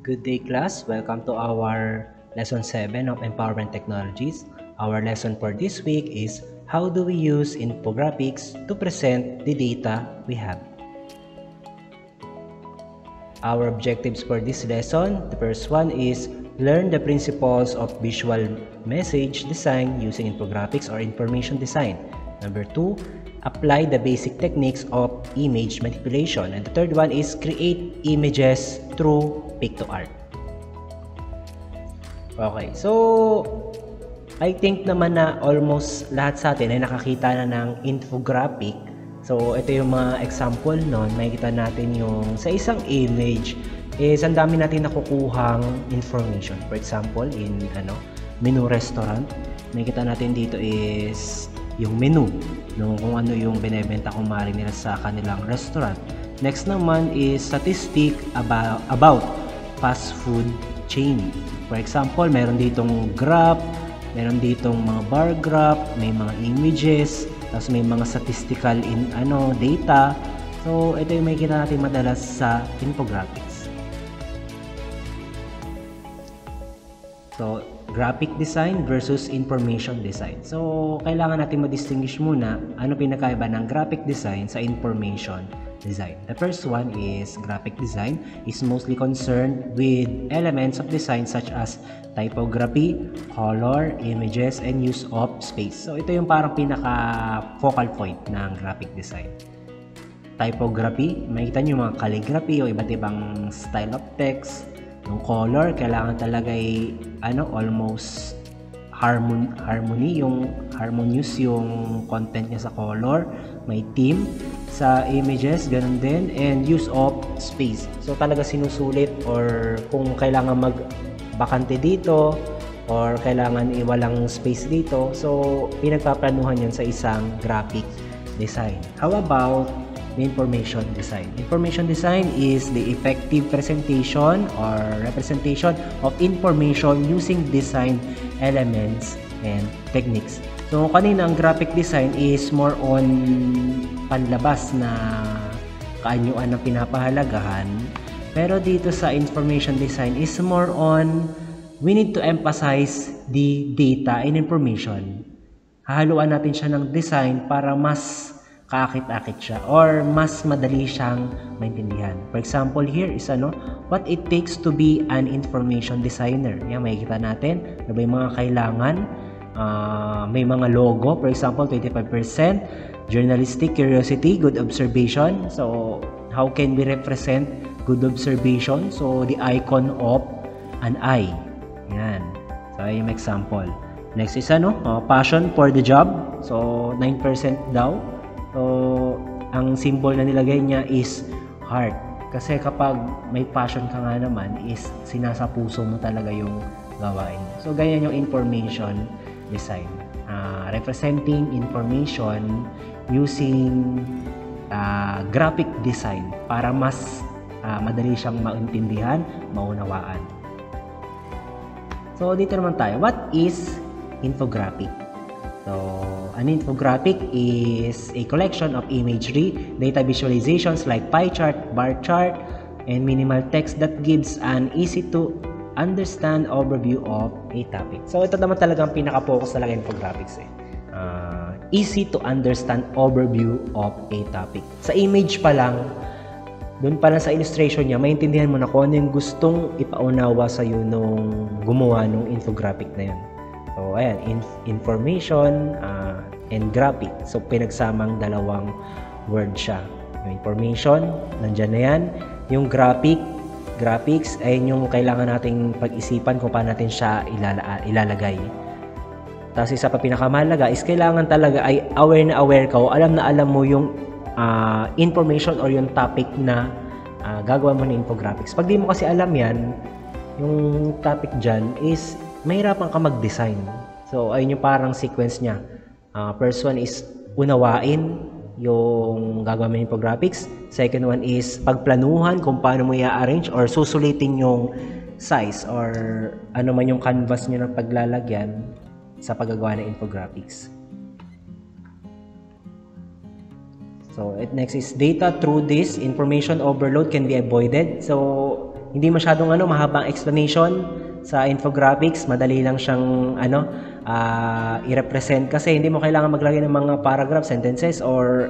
Good day, class. Welcome to our lesson 7 of Empowerment Technologies. Our lesson for this week is how do we use infographics to present the data we have. Our objectives for this lesson, the first one is learn the principles of visual message design using infographics or information design. Number 2, apply the basic techniques of image manipulation. And the third one is create images through pic-to-art. Okay, so I think naman na almost lahat sa atin ay nakakita na ng infographic. So ito yung mga example nun, makikita natin yung sa isang image is ang dami natin nakukuhang information. For example, in menu restaurant, makikita natin dito is yung menu, kung ano yung binebenta kumari nila sa kanilang restaurant. Next naman is statistic about fast food chain. For example, meron ditong graph, meron ditong mga bar graph, may mga images, tapos may mga statistical data. So ito yung makikita natin madalas sa infographics. So graphic design versus information design. So kailangan natin ma-distinguish muna ano pinakaiba ng graphic design sa information design. The first one is graphic design is mostly concerned with elements of design such as typography, color, images, and use of space. So ito yung parang pinaka-focal point ng graphic design. Typography, makikita nyo yung mga calligraphy o iba't ibang style of text. Yung color, kailangan talaga ay almost harmony, yung harmonious yung content niya sa color. May theme sa images, ganun din, and use of space. So talaga sinusulit or kung kailangan magbakante dito or kailangan iwalang space dito, so pinagpaplanuhan yan sa isang graphic design. How about information design? Information design is the effective presentation or representation of information using design elements and techniques. So kanina ang graphic design is more on panlabas na kaanyuan na pinapahalagahan, pero dito sa information design is more on we need to emphasize the data and information. Hahaluan natin siya ng design para mas kaakit-akit siya or mas madali siyang maintindihan. For example, here is what it takes to be an information designer. Yan, makikita natin ano ba yung mga kailangan. May mga logo, for example, 25%, journalistic curiosity, good observation. So, how can we represent good observation? So, the icon of an eye. Yan. So, yung example. Next is passion for the job. So, 9% daw. So, ang symbol na nilagay niya is heart. Kasi kapag may passion ka nga naman, is sinasapuso mo talaga yung gawain. So, ganyan yung information design. Representing information using graphic design para mas madali siyang maintindihan, maunawaan. So, dito naman tayo. What is infographic? So, an infographic is a collection of imagery, data visualizations like pie chart, bar chart, and minimal text that gives an easy to understand overview of a topic. So, ito naman talagang pinaka-focus talaga infographics easy to understand overview of a topic. Sa image pa lang, doon pa lang sa illustration niya, maintindihan mo na kung ano yung gustong ipaunawa sa'yo nung gumawa nung infographic na yun. So, ayan, information and graphic. So, pinagsamang dalawang word siya. Yung information, nandyan na yan. Yung graphics, ay yung kailangan nating pag-isipan kung paano natin siya ilalagay. Tapos isa pa pinakamahalaga is kailangan talaga ay aware ka o alam mo yung information or yung topic na gagawa mo ng infographics. Pag di mo kasi alam yan, yung topic dyan is mahirapan ka mag-design. So, ayun yung parang sequence niya. First one is unawain yung gagawa mo ng infographics. Second one is pagplanuhan kung paano mo i-arrange or susulitin yung size or ano man yung canvas nyo na paglalagyan sa paggagawa ng infographics. So, next is data. Through this, information overload can be avoided. So, hindi masyadong mahabang explanation sa infographics, madali lang siyang i-represent kasi hindi mo kailangan maglagay ng mga paragraph, sentences or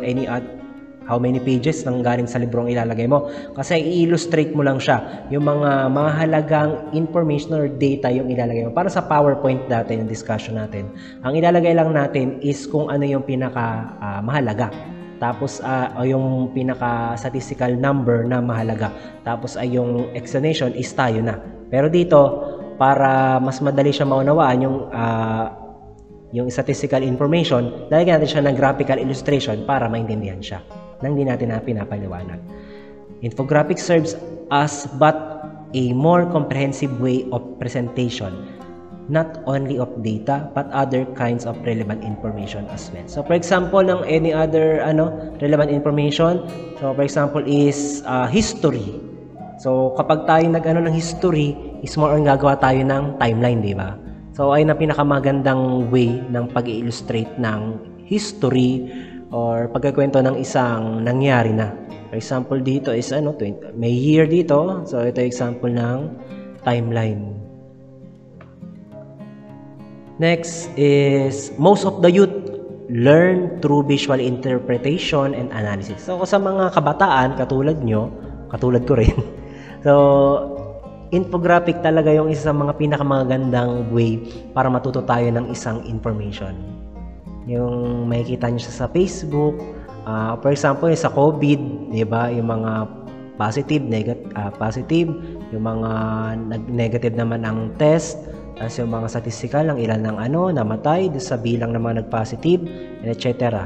how many pages nang galing sa librong ilalagay mo. Kasi i-illustrate mo lang siya. Yung mga mahalagang information or data yung ilalagay mo. Para sa PowerPoint dati yung discussion natin. Ang ilalagay lang natin is kung ano yung pinaka mahalaga. Tapos yung pinaka statistical number na mahalaga. Tapos ay yung explanation is tayo na. Pero dito, para mas madali siya maunawaan yung statistical information, lalagyan natin siya ng graphical illustration para maintindihan siya nang hindi natin na pinapaliwanag. Infographic serves as but a more comprehensive way of presentation, not only of data but other kinds of relevant information as well. So for example, ng any other relevant information, so for example is history. So kapag tayo ng history, is more on gagawa tayo ng timeline, di ba? So ay na pinakamagandang way ng pag-illustrate ng history or pagkakwento ng isang nangyari na. For example dito is may year dito. So ito example ng timeline. Next is most of the youth learn through visual interpretation and analysis. So sa mga kabataan katulad nyo, katulad ko rin. So infographic talaga yung isa sa mga pinakamagandang way para matuto tayo ng isang information. Yung makikita nyo siya sa Facebook, for example, sa COVID, di ba? Yung mga positive, positive, yung mga negative naman ang test, tapos yung mga statistical, ang ilan ng namatay, sa bilang ng mga nag-positive, etc.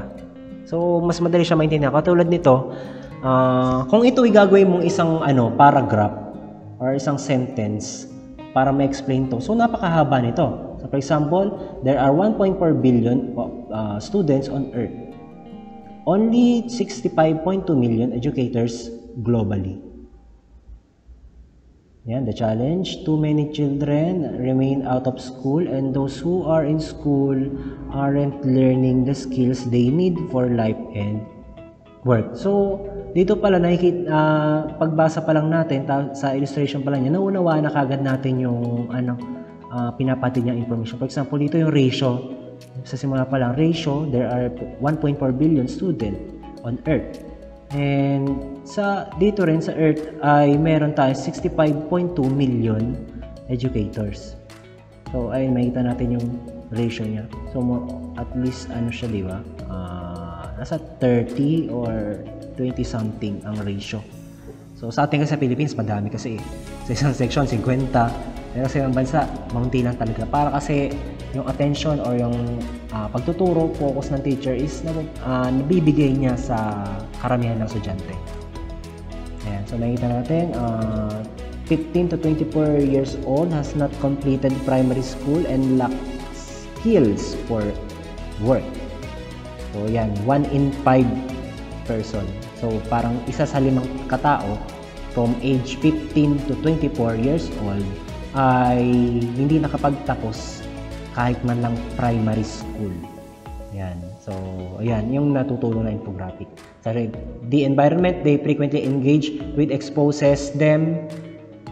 So, mas madali siya maintindihan. Katulad nito, kung ito gagawin mong isang paragraph or isang sentence para ma-explain to, so napakahaba nito. So, for example, there are 1.4 billion students on Earth. Only 65.2 million educators globally. Yan, the challenge. Too many children remain out of school and those who are in school aren't learning the skills they need for life and work. So, dito pala pagbasa pa lang natin, sa illustration pa lang niya, naunawaan na kagad natin yung pinapatid niyang information. For example, dito yung ratio. Sa simula pa lang, ratio, there are 1.4 billion students on Earth. And dito rin sa Earth ay meron tayo 65.2 million educators. So, ayun, makita natin yung ratio niya. So, at least, siya, di ba? Nasa 30 or 20 something ang ratio. So, sa atin kasi sa Philippines, madami kasi. Sa isang section, 50. Pero sa ibang bansa, maunti lang talaga. Para kasi yung attention or yung pagtuturo, focus ng teacher is nabibigay niya sa karamihan ng estudyante. Ayan. So, nakikita natin, 15 to 24 years old has not completed primary school and lacks skills for work. So, yan. 1 in 5 person. So, parang isa sa 5 katao from age 15 to 24 years old ay hindi nakapagtapos kahit man lang primary school. Yan. So, ayan, yung natutulong na infographic. Sorry, the environment they frequently engage with exposes them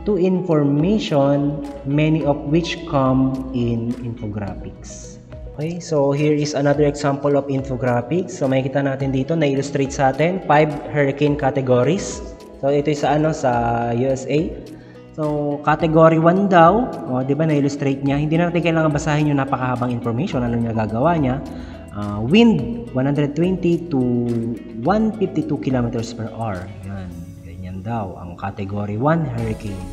to information, many of which come in infographics. Okay, so here is another example of infographics. So, makikita natin dito, na-illustrate sa atin 5 hurricane categories. So, ito sa sa USA. So, category 1 daw, di ba na-illustrate niya? Hindi na natin kailangan basahin yung napakahabang information, ano niya gagawa niya. Wind, 120 to 152 kilometers per hour. Yan, ganyan daw ang category 1 hurricane.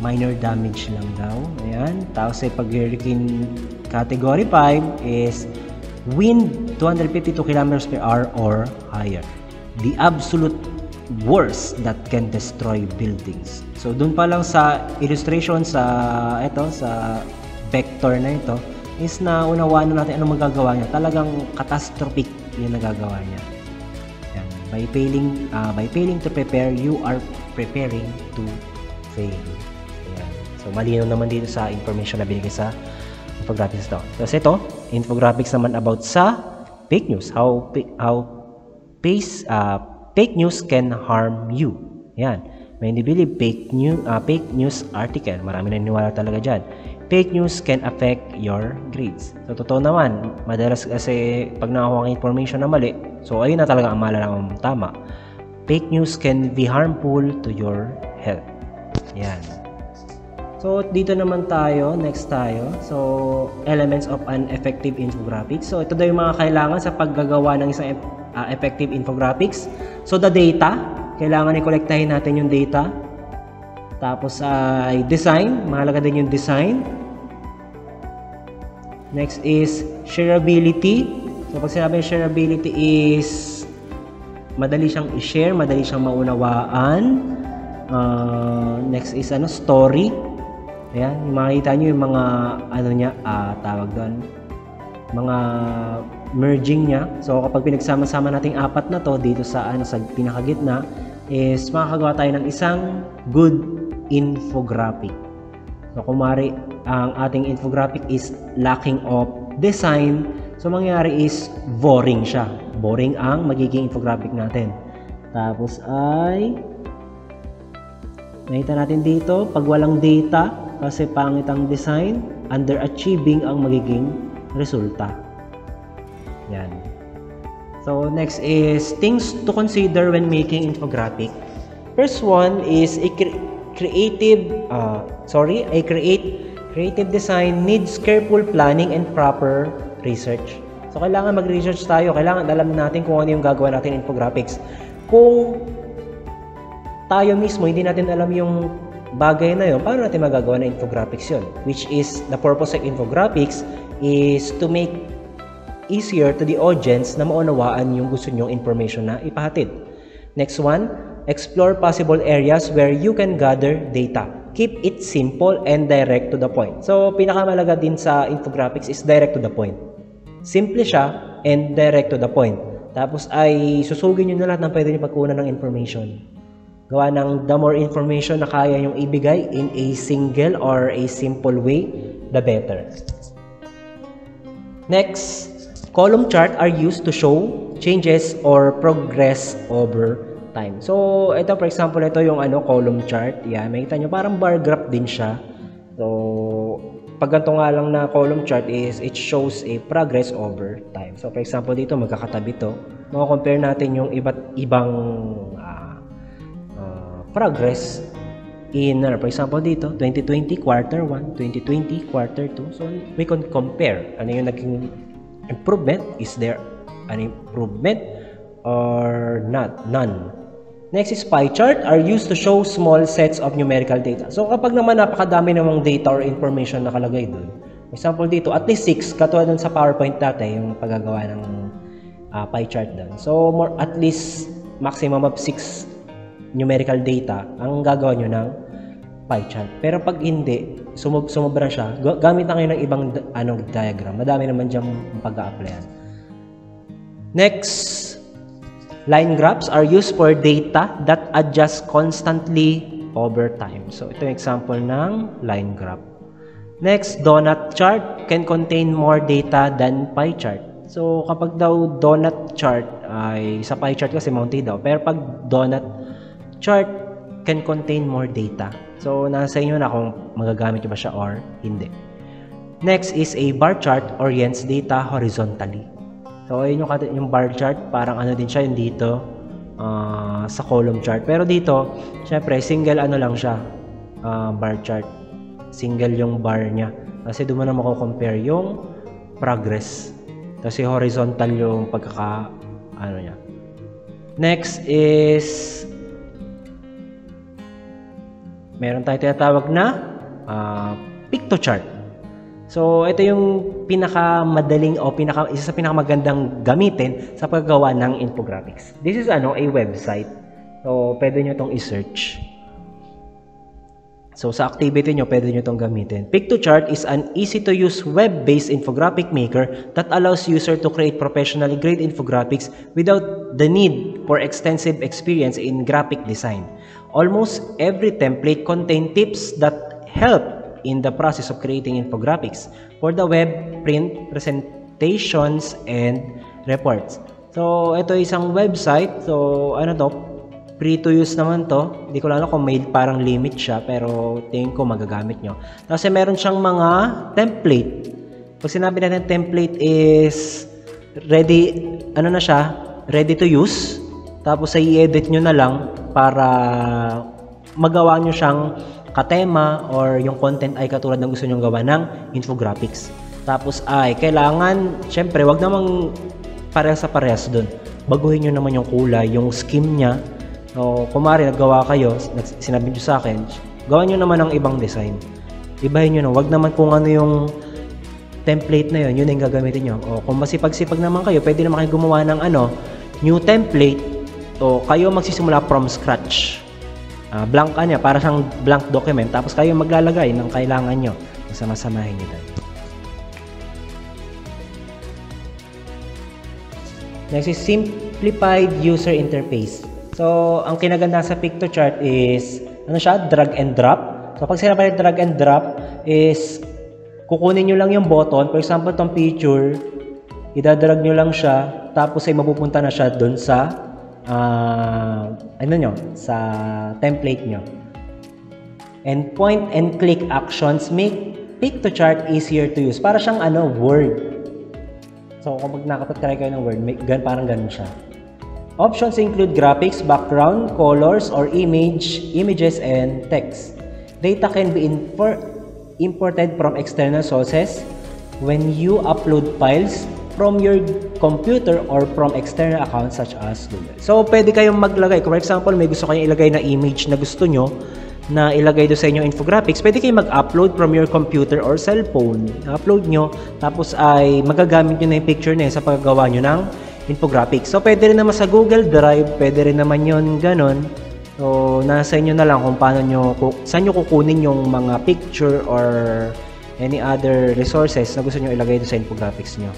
Minor damage lang daw. Ayan. Tapos pag hurricane category 5 is wind 252 kilometers per hour or higher. The absolute worst that can destroy buildings. So doon pa lang sa illustration sa vector na ito is na unawaan na natin ano magagawa niya. Talagang catastrophic yung nagagawa niya. Yan. By failing to prepare, you are preparing to fail. Yan. So malinaw naman dito sa information na binigay sa infographics ito. Tapos ito, infographics naman about sa fake news. How fake news can harm you. Yan. Many believe fake news article. Marami naniniwala talaga dyan. Fake news can affect your grades. So, totoo naman. Madalas kasi pag nakakuha ng information na mali, so ayun na talaga ang malalaman mong tama. Fake news can be harmful to your health. Yan. So, dito naman tayo. Next tayo. So, elements of an effective infographic. So, ito daw yung mga kailangan sa paggagawa ng isang effective infographics. So, the data. Kailangan i-collectahin natin yung data. Tapos ay design. Mahalaga din yung design. Next is shareability. So, pag sinabi yung shareability is madali siyang i-share, madali siyang maunawaan. Next is story. Ayan, makikita nyo yung mga tawag doon, mga merging niya. So kapag pinagsama-sama nating apat na to dito sa sa pinakagitna is makakagawa tayo ng isang good infographic. So kumari ang ating infographic is lacking of design, so mangyayari is boring siya. Boring ang magiging infographic natin. Tapos ay nakita natin dito, pag walang data, kasi pangit ang design, underachieving ang magiging resulta. Yan. So, next is things to consider when making infographic. First one is creative design needs careful planning and proper research. So, kailangan mag-research tayo. Kailangan alam natin kung ano yung gagawa natin infographics. Kung tayo mismo, hindi natin alam yung bagay na yun, paano natin magagawa ng infographics yun? Which is, the purpose of infographics is to make easier to the audience na maunawaan yung gusto nyong information na ipahatid. Next one, explore possible areas where you can gather data. Keep it simple and direct to the point. So, pinakamalaga din sa infographics is direct to the point. Simple siya and direct to the point. Tapos ay susugin nyo na lahat ng pwede nyo pagkunan ng information. Gawa ng the more information na kaya yung ibigay in a single or a simple way, the better. Next, column chart are used to show changes or progress over time. So, ito for example, ito yung column chart. Yan, makita nyo, parang bar graph din siya. So, pag ganito nga lang na column chart is, it shows a progress over time. So, for example, dito magkakatabi to. Maka-compare natin yung iba't ibang progress in, for example dito, 2020 quarter 1, 2020 quarter 2. So, we can compare. Ano yung naging improvement? Is there an improvement or not? None. Next is pie chart are used to show small sets of numerical data. So, kapag naman napakadami namang data or information nakalagay doon, for example dito, at least 6, katulad dun sa PowerPoint dati, yung paggagawa ng pie chart doon. So, at least maximum of 6 numerical data ang gagawa nyo ng pie chart. Pero pag hindi, sumobra siya, gamit na kayo ng ibang diagram. Madami naman dyan pag-a-applyan. Next, line graphs are used for data that adjust constantly over time. So, ito yung example ng line graph. Next, donut chart can contain more data than pie chart. So, kapag daw donut chart ay sa pie chart kasi mounted daw. Pero pag donut chart can contain more data. So, nasa inyo na kung magagamit nyo ba siya or hindi. Next is a bar chart orients data horizontally. So, ayun yung bar chart. Parang din siya yung dito sa column chart. Pero dito, syempre, single lang siya. Bar chart. Single yung bar niya. Kasi doon mo na mako-compare yung progress. Kasi horizontal yung niya. Next is meron tayong tinatawag na pictochart. So, ito yung pinakamadaling o isa sa pinakamagandang gamitin sa paggawa ng infographics. This is a website. So, pwede nyo itong i-search. So, sa activity nyo, pwede nyo itong gamitin. Pictochart is an easy-to-use web-based infographic maker that allows user to create professionally grade infographics without the need for extensive experience in graphic design. Almost every template contains tips that help in the process of creating infographics for the web, print, presentations, and reports. So, ito isang website. So, free to use naman to. Hindi ko lang alam kung may parang limit siya, pero tingin ko magagamit nyo. Kasi meron siyang mga template. Pag sinabi natin template is ready, ano na siya, ready to use. Tapos ay i-edit nyo na lang para magawa nyo siyang katema or yung content ay katulad ng gusto nyo gawa ng infographics. Tapos ay kailangan, syempre, wag namang parehas sa parehas dun. Baguhin nyo naman yung kulay, yung scheme niya. O kumari naggawa kayo, sinabi nyo sa akin, gawa nyo naman ng ibang design. Ibahin nyo na, wag naman kung ano yung template na yun yung gagamitin nyo. O kung masipag-sipag naman kayo, pwede naman kayo gumawa ng new template. O kayo magsisimula from scratch. Blank niya, para siyang blank document. Tapos kayo maglalagay ng kailangan nyo. Masama-samahin nyo doon. Next is simplified user interface. So, ang kinaganda sa Piktochart is, drag and drop. So, pag sinabi drag and drop is, kukunin nyo lang yung button. For example, itong picture, idadrag nyo lang siya, tapos ay mapupunta na siya dun sa, sa template nyo. And point and click actions make Piktochart easier to use. Para siyang, Word. So, kung nakapag-try kayo ng Word, parang ganun siya. Options include graphics, background, colors, or images, and text. Data can be imported from external sources when you upload files from your computer or from external accounts such as Google. So, pwede kayong maglagay. For example, may gusto kayong ilagay na image na gusto nyo na ilagay doon sa inyong infographics, pwede kayong mag-upload from your computer or cellphone. Upload nyo, tapos ay magagamit nyo na yung picture na yun sa paggawa nyo ng infographics. So, pwede rin naman sa Google Drive, pwede rin naman yun ganon. So, nasa inyo na lang kung saan nyo kukunin yung mga picture or any other resources na gusto nyo ilagay doon sa infographics nyo.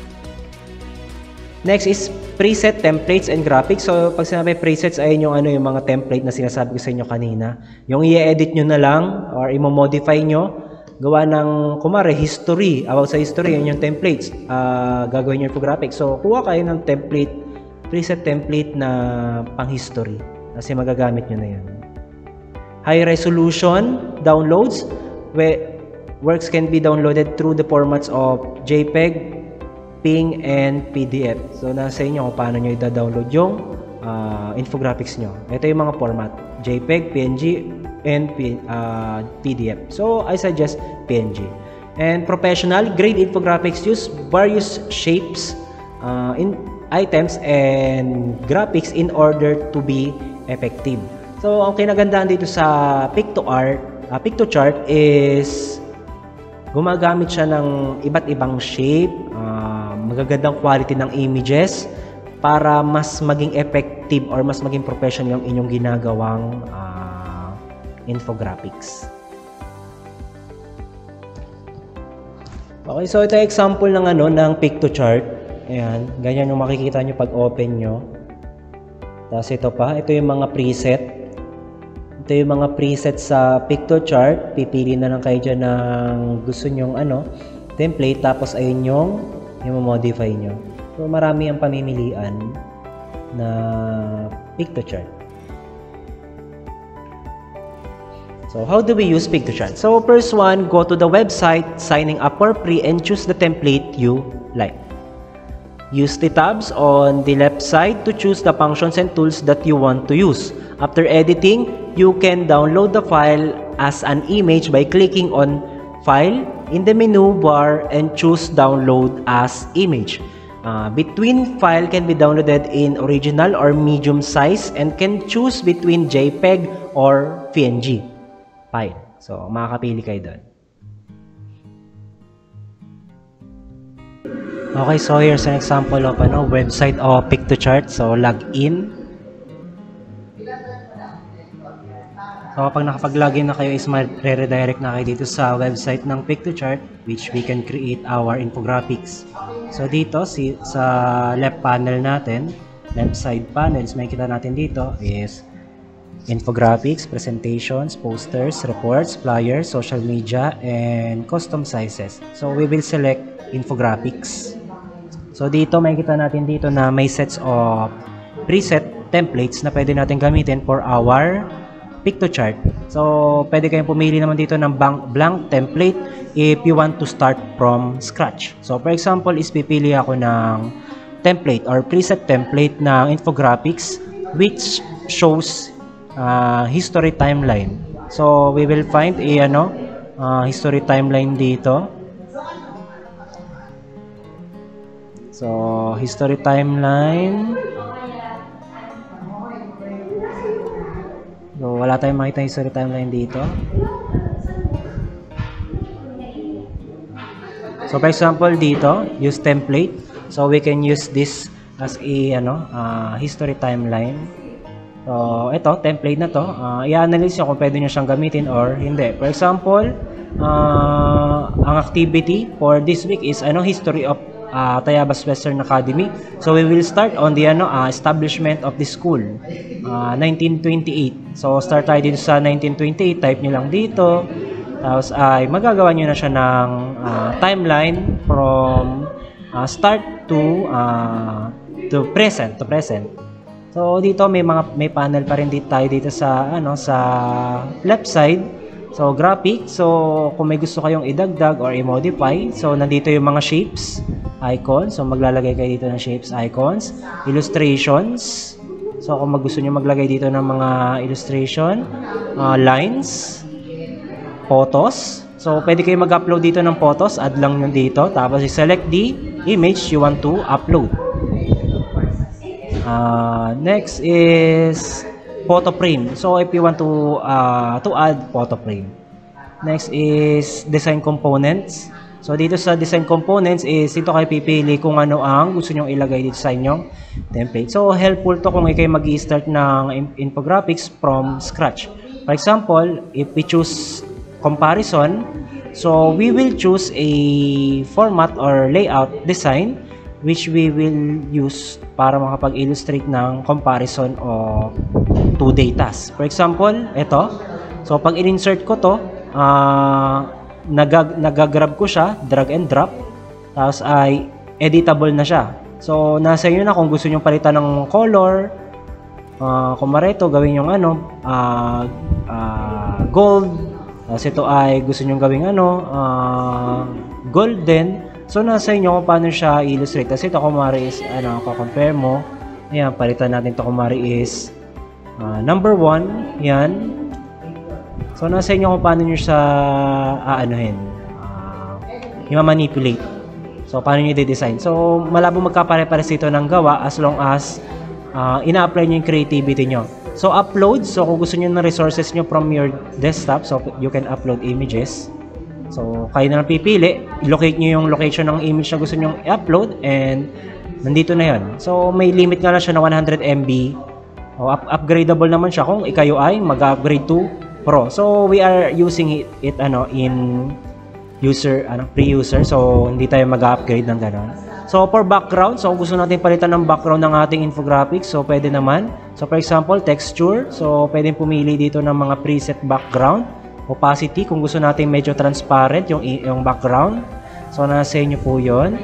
Next is preset templates and graphics. So, pag sinabi presets ay yung mga template na sinasabi ko sa inyo kanina. Yung i-edit nyo na lang or i-modify nyo. Gawa ng, kumare, history. About sa history, yun yung templates. Gagawin nyo infographics. So, kuha kayo ng template, preset template na pang-history. Kasi magagamit nyo na yun. High resolution downloads. Works can be downloaded through the formats of JPEG, PNG, and PDF. So, nasa inyo kung paano nyo i-download yung infographics nyo. Ito yung mga format. JPEG, PNG, and PDF. So, I suggest PNG. And professional grade infographics use various shapes, items, and graphics in order to be effective. So, ang kinagandaan dito sa Piktochart is gumagamit siya ng iba't ibang shape, magagandang quality ng images para mas maging effective or mas maging professional yung inyong ginagawang infographics. Okay, so ito yung example ng ng Piktochart. Ayan, ganyan yung makikita nyo pag open nyo. Tapos ito yung mga preset. Ito yung mga preset sa Piktochart. Pipili na lang kayo dyan ng gusto nyong template. Tapos ayun yung modify nyo. So marami ang pamimilian na Piktochart. So how do we use Piktochart? So first one, go to the website, signing up for free, and choose the template you like. Use the tabs on the left side to choose the functions and tools that you want to use. After editing, you can download the file as an image by clicking on File in the menu bar and choose Download as Image. Between file can be downloaded in original or medium size and can choose between JPEG or PNG file. So, makakapili kayo doon. Okay, so here's an example of website of Piktochart. So, log in. So, kapag nakapag-login na kayo is re-redirect na kayo dito sa website ng Piktochart, which we can create our infographics. So, dito sa left panel natin, left side panels, makikita natin dito is infographics, presentations, posters, reports, flyers, social media, and custom sizes. So, we will select infographics. So, dito makikita natin dito na may sets of preset templates na pwede natin gamitin for our Piktochart. So, pwede kayong pumili naman dito ng blank template if you want to start from scratch. So, for example, is pipili ako ng template or preset template ng infographics which shows history timeline. So, we will find a history timeline dito. So, history timeline. So, wala tayong makita history timeline dito. So, for example, dito, use template. So, we can use this as a history timeline. So, ito, template na to. I-analyze nyo kung pwede nyo siyang gamitin or hindi. For example, ang activity for this week is history of Tayabas Western Academy. So, we will start on the establishment of the school, 1928. So, start tayo dito sa 1928. Type nyo lang dito. Tapos, ay magagawa nyo na siya ng timeline from start to present. So, dito may panel pa rin tayo dito sa sa left side. So, graphic. So, kung may gusto kayong idagdag or i-modify, so, nandito yung mga shapes, icons. So, maglalagay kayo dito ng shapes, icons. Illustrations. So, kung gusto nyo maglagay dito ng mga illustration, lines, photos. So, pwede kayo mag-upload dito ng photos. Add lang nyo dito. Tapos, i-select the image you want to upload. Next is photo frame. So, if you want to add photo frame. Next is design components. So, dito sa design components is dito kayo pipili kung ano ang gusto nyong ilagay dito sa inyong template. So, helpful to kung kayo mag-i-start ng infographics from scratch. For example, if we choose comparison, so we will choose a format or layout design which we will use para makapag-illustrate ng comparison of two datas. For example, ito. So, pag in-insert ko to, nagagrab ko siya, drag and drop, tapos ay editable na siya. So, nasa inyo na kung gusto nyo palitan ng color, kung mareto, gawin yung gold, tapos ito ay gusto nyo gawin golden. So, nasa inyo kung paano siya illustrate. Kasi ito, kumari is, compare mo. Ayan, palitan natin ito, kumari is number 1. Yan. So, nasa inyo kung paano nyo siya i-manipulate. So, paano nyo i-design. So, malabo magkapare-pares ito ng gawa as long as ina-apply nyo yung creativity nyo. So, upload. So, kung gusto nyo ng resources nyo from your desktop, so you can upload images. So, kayo na lang pipili, locate nyo yung location ng image na gusto nyo i-upload and nandito na yun. So, may limit nga lang siya na 100 MB. Upgradable naman siya kung ikayo ay mag-upgrade to Pro. So, we are using it in user, pre-user. So, hindi tayo mag-upgrade ng gano'n. So, for background, so kung gusto natin palitan ng background ng ating infographics, so pwede naman. So, for example, texture. So, pwede pumili dito ng mga preset background. Opacity, kung gusto natin medyo transparent yung background. So, nasa inyo po yun.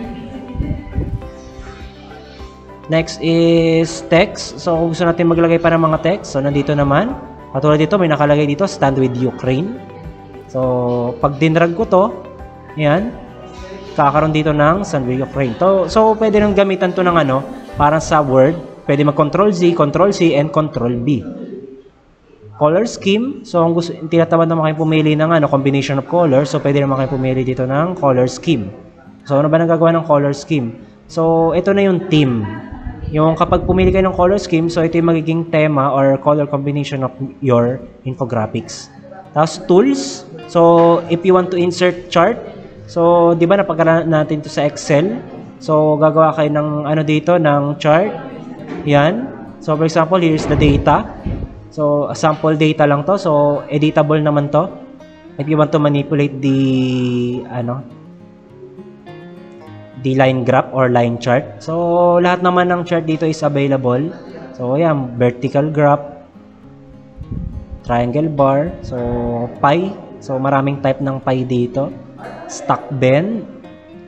Next is text. So, kung gusto natin maglagay pa ng mga text, so nandito naman. Katulad dito, may nakalagay dito, Stand with Ukraine. So, pag dinrag ko to, yan, kakaroon dito ng Stand with Ukraine. So, pwede nang gamitan to ng parang sa Word. Pwede mag-Control Z, Control C, and Control B. Color scheme. So, kung tinatamad naman kayo pumili ng combination of colors, so pwede naman kayo pumili dito ng color scheme. So, ano ba nagagawa ng color scheme? So, ito na yung theme. Yung kapag pumili kayo ng color scheme, so ito yung magiging tema or color combination of your infographics. Tapos, tools. So, if you want to insert chart, so, di ba napagkaroon natin to sa Excel? So, gagawa kayo ng dito, ng chart. Yan. So, for example, here's the data. So, sample data lang to. So, editable naman to. If you want to manipulate the line graph or line chart. So, lahat naman ng chart dito is available. So, ayan, vertical graph, triangle bar, so, pie. So, maraming type ng pie dito. Stack bend,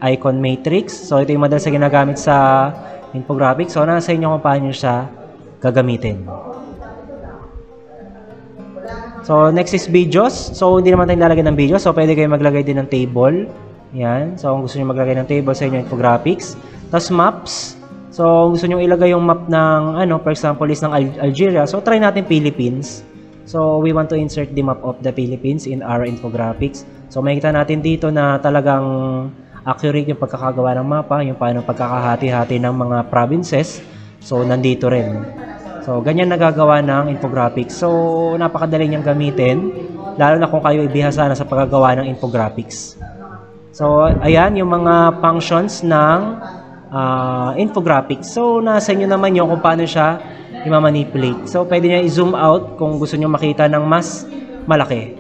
icon matrix. So, ito yung madalas na ginagamit sa infographics. So, nasa inyo kung paano siya gagamitin. So, next is videos. So, hindi naman tayo lalagay ng videos. So, pwede kayo maglagay din ng table. Yan. So, kung gusto nyo maglagay ng table sa inyo infographics. Tapos, maps. So, kung gusto nyo ilagay yung map ng, for example, is ng Algeria. So, try natin Philippines. So, we want to insert the map of the Philippines in our infographics. So, makikita natin dito na talagang accurate yung pagkakagawa ng mapa, yung paano pagkakahati-hati ng mga provinces. So, nandito rin. So, ganyan nagagawa ng infographics. So, napakadali niyang gamitin, lalo na kung kayo ibihasa na sa paggagawa ng infographics. So, ayan yung mga functions ng infographics. So, nasa inyo naman yung kung paano siya i-manipulate. So, pwede niya i-zoom out kung gusto niyo makita ng mas malaki.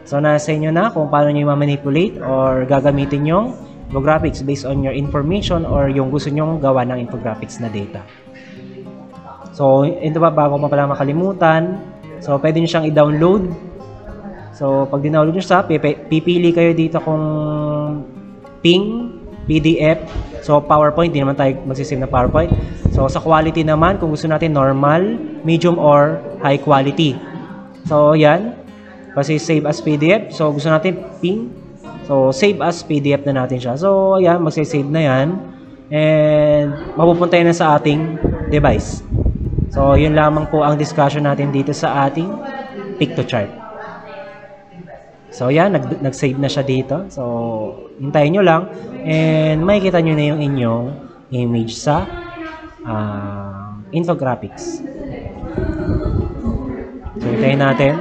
So, nasa inyo na kung paano niyo i-manipulate or gagamitin yung infographics based on your information or yung gusto niyo gawa ng infographics na data. So, ito pa bago pa pala makalimutan. So, pwede nyo siyang i-download. So, pag dinownload nyo siya, pipili kayo dito kung PNG, PDF. So, PowerPoint, di naman tayo magsisave na PowerPoint. So, sa quality naman, kung gusto natin normal, medium, or high quality. So, yan. Kasi save as PDF. So, gusto natin PNG. So, save as PDF na natin siya. So, ayan, magsisave na yan. And, mapupunta na sa ating device. So, yun lamang po ang discussion natin dito sa ating Piktochart. So, yan, nag-save na siya dito. So, hintayin nyo lang. And, makikita nyo na yung inyong image sa infographics. So, hintayin natin.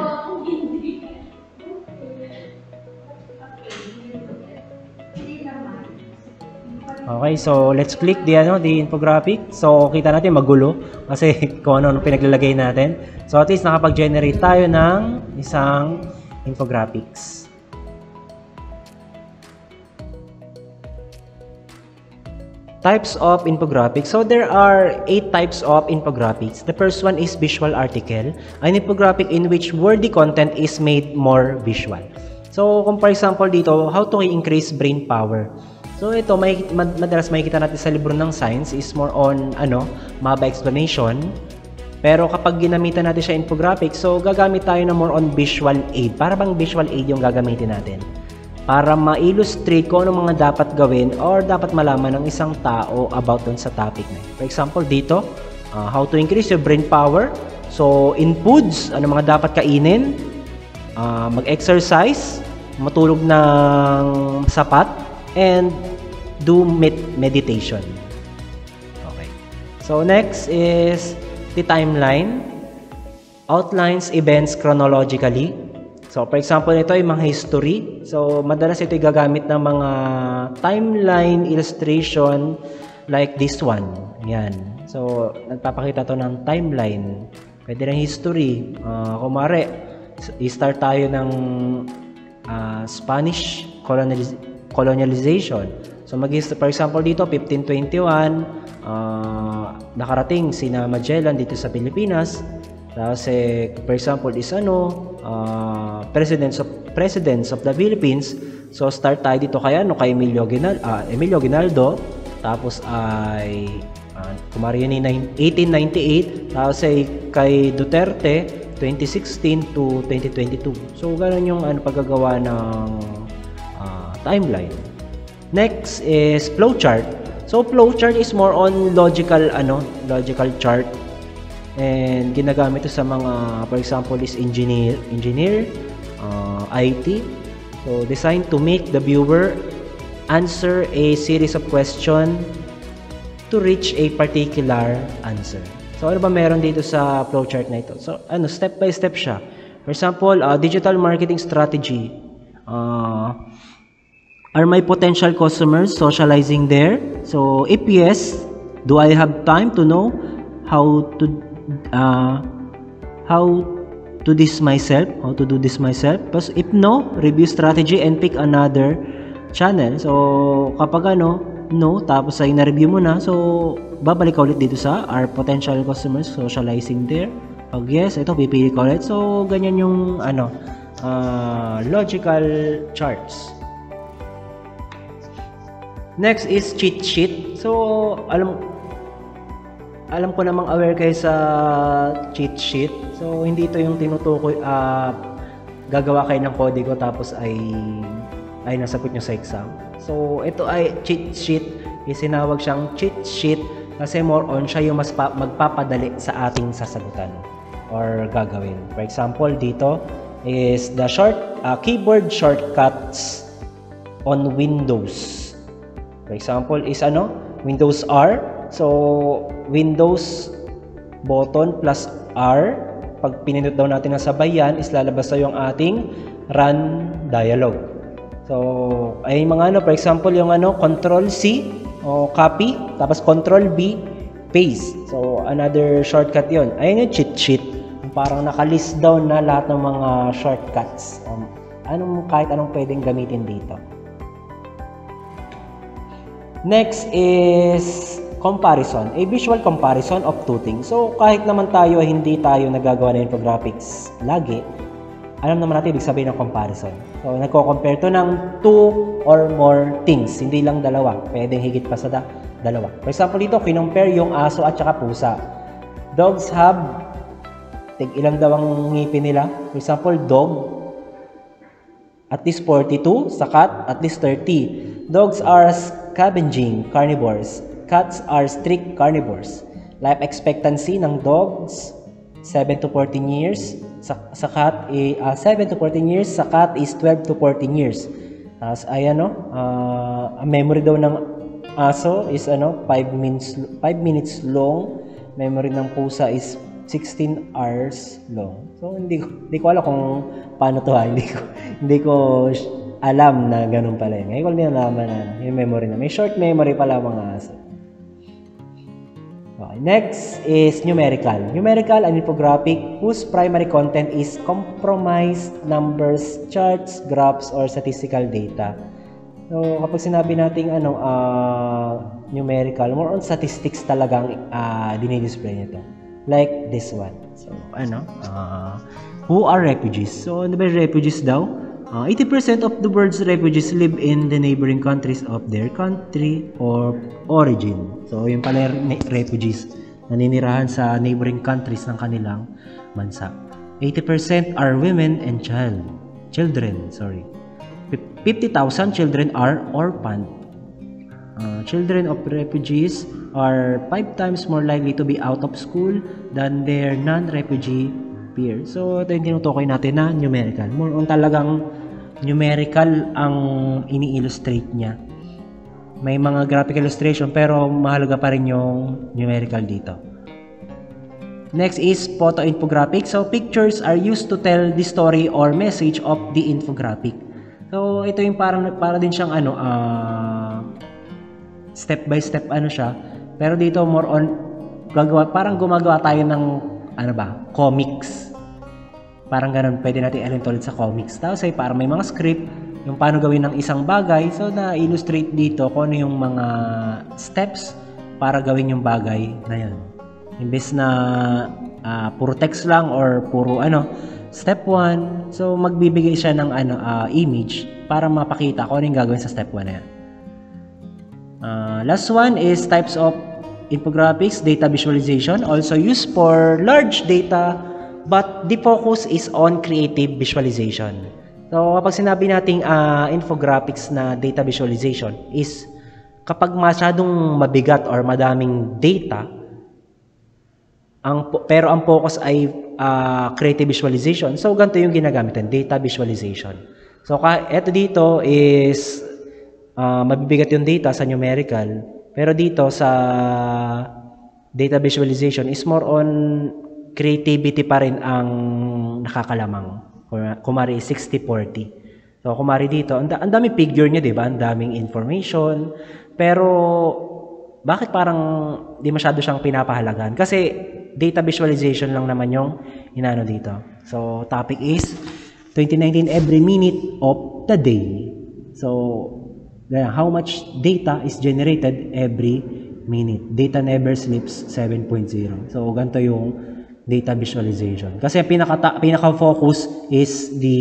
Okay, so let's click the infographic. So kita natin magulo kasi kung ano pinaglalagay natin. So at least nakapag-generate tayo ng isang infographics. Types of infographics. So there are 8 types of infographics. The first one is visual article, an infographic in which wordy content is made more visual. So kung for example dito, how to increase brain power. So ito, madalas makikita natin sa libro ng science is more on mapa explanation. Pero kapag ginamitan natin siya infographic, so gagamit tayo na more on visual aid. Para bang visual aid yung gagamitin natin? Para ma-illustrate kung ano mga dapat gawin or dapat malaman ng isang tao about dun sa topic na yun. For example, dito, how to increase your brain power. So in foods, ano mga dapat kainin, mag-exercise, matulog ng sapat, and do meditation. Okay. So next is the timeline. Outlines events chronologically. So for example, ito ay mga history. So madalas ito ay gagamit ng mga timeline illustration like this one. Yan. So nagpapakita to ng timeline. Pwede rin history. Kumare, i-start tayo ng Spanish colonialization. So for example dito 1521 nakarating sina Magellan dito sa Pilipinas. Tapos for example is presidents of the Philippines. So start tayo dito kay Emilio Aguinaldo. Tapos ay kumari yun 1898. Tapos ay kay Duterte 2016 to 2022. So ganun yung paggagawa ng timeline. Next is flowchart. So flowchart is more on logical chart. And ginagamit ito sa mga, for example, is engineer, IT. So designed to make the viewer answer a series of questions to reach a particular answer. So ano ba meron dito sa flowchart na ito? So step by step siya. For example, digital marketing strategy. Are my potential customers socializing there? So if yes, do I have time to know how to do this myself? Plus if no, review strategy and pick another channel. So kapag no, tapos ay na-review mo na, so babalik ka ulit dito sa our potential customers socializing there. Pag yes, ito pipili ka ulit. So ganyan yung logical charts. Next is cheat sheet. So alam ko namang aware kayo sa cheat sheet. So, hindi ito yung tinutukoy, gagawa kayo ng kodigo tapos ay nasagot nyo sa exam. So, ito ay cheat sheet. Isinawag siyang cheat sheet kasi more on siya yung mas magpapadali sa ating sasagutan or gagawin. For example, dito is the keyboard shortcuts on Windows. For example, is Windows R. So, Windows button plus R. Pag pinindot daw natin na sabay yan, is lalabas na yung ating run dialog. So, ay mga for example, yung Control C o copy, tapos Control B, paste. So, another shortcut yon. Ayun yung cheat sheet. Parang nakalist down na lahat ng mga shortcuts. Kahit anong pwedeng gamitin dito. Next is comparison. A visual comparison of two things. So, kahit naman hindi tayo nagagawa ng infographics lagi, alam naman natin ibig sabihin ng comparison. So, nagko-compare to ng two or more things. Hindi lang dalawa. Pwedeng higit pa sa dalawa. For example, dito, kinumpare yung aso at saka pusa. Dogs have, ilang daw ang ngipin nila. For example, dog, at least 42. Sa cat, at least 30. Dogs are scavenging carnivores. Cats are strict carnivores. Life expectancy ng dogs, 7 to 14 years. Sa cat, 7 to 14 years. Sa cat is 12 to 14 years. Tapos, ang memory daw ng aso is 5 minutes long. Memory ng pusa is 16 hours long. So, hindi ko alam kung paano to Hindi ko alam na ganun pala yun. Ngayon ko din nalaman na yung memory na. May short memory pala mga aso. Okay, next is numerical. Numerical, an infographic whose primary content is compromised numbers, charts, graphs, or statistical data. So, kapag sinabi natin numerical, more on statistics talagang dinidisplay nito. Like this one. So, who are refugees? So, ano ba yung refugees daw? 80% of the world's refugees live in the neighboring countries of their country or origin. So, yung pala refugees, naninirahan sa neighboring countries ng kanilang bansa. 80% are women and children. 50,000 children are orphaned. Children of refugees are 5 times more likely to be out of school than their non-refugee peers. So, ito yung tinutukoy natin na numerical. More on talagang numerical ang ini-illustrate niya. May mga graphic illustration pero mahalaga pa rin yung numerical dito. Next is photo infographic. So, pictures are used to tell the story or message of the infographic. So, ito yung para din siyang step by step siya. Pero dito more on parang gumagawa tayo ng comics. Parang ganun, pwede natin i-alin ulit sa comics. Tapos ay parang may mga script, yung paano gawin ng isang bagay. So, na-illustrate dito kung ano yung mga steps para gawin yung bagay na yan. Imbes na puro text lang or puro step 1. So, magbibigay siya ng image para mapakita kung ano yung gagawin sa step 1 na yan. Last one is types of infographics, data visualization, also used for large data, but the focus is on creative visualization. So, kapag sinabi nating infographics na data visualization is kapag masyadong mabigat or madaming data, pero ang focus ay creative visualization. So, ganito yung ginagamit natin, data visualization. So, eto dito is mabibigat yung data sa numerical, pero dito sa data visualization is more on creativity pa rin ang nakakalamang. Kumari 60-40. So, kumari dito, ang daming figure niya, di ba? Ang daming information, pero bakit parang di masyado siyang pinapahalagan? Kasi data visualization lang naman yung inano dito. So, topic is 2019 every minute of the day. So, how much data is generated every minute. Data never sleeps 7.0. So, ganito yung data visualization. Kasi pinaka-focus is the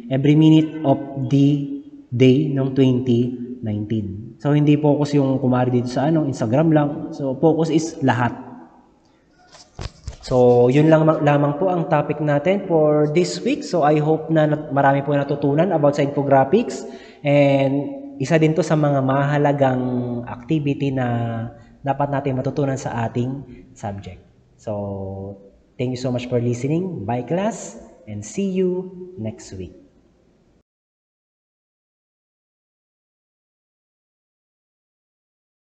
every minute of the day ng 2019. So, hindi focus yung kumari dito sa Instagram lang. So, focus is lahat. So, yun lang lamang po ang topic natin for this week. So, I hope na marami po natutunan about sa infographics. And isa din to sa mga mahalagang activity na dapat natin matutunan sa ating subject. So, thank you so much for listening. Bye class, and see you next week.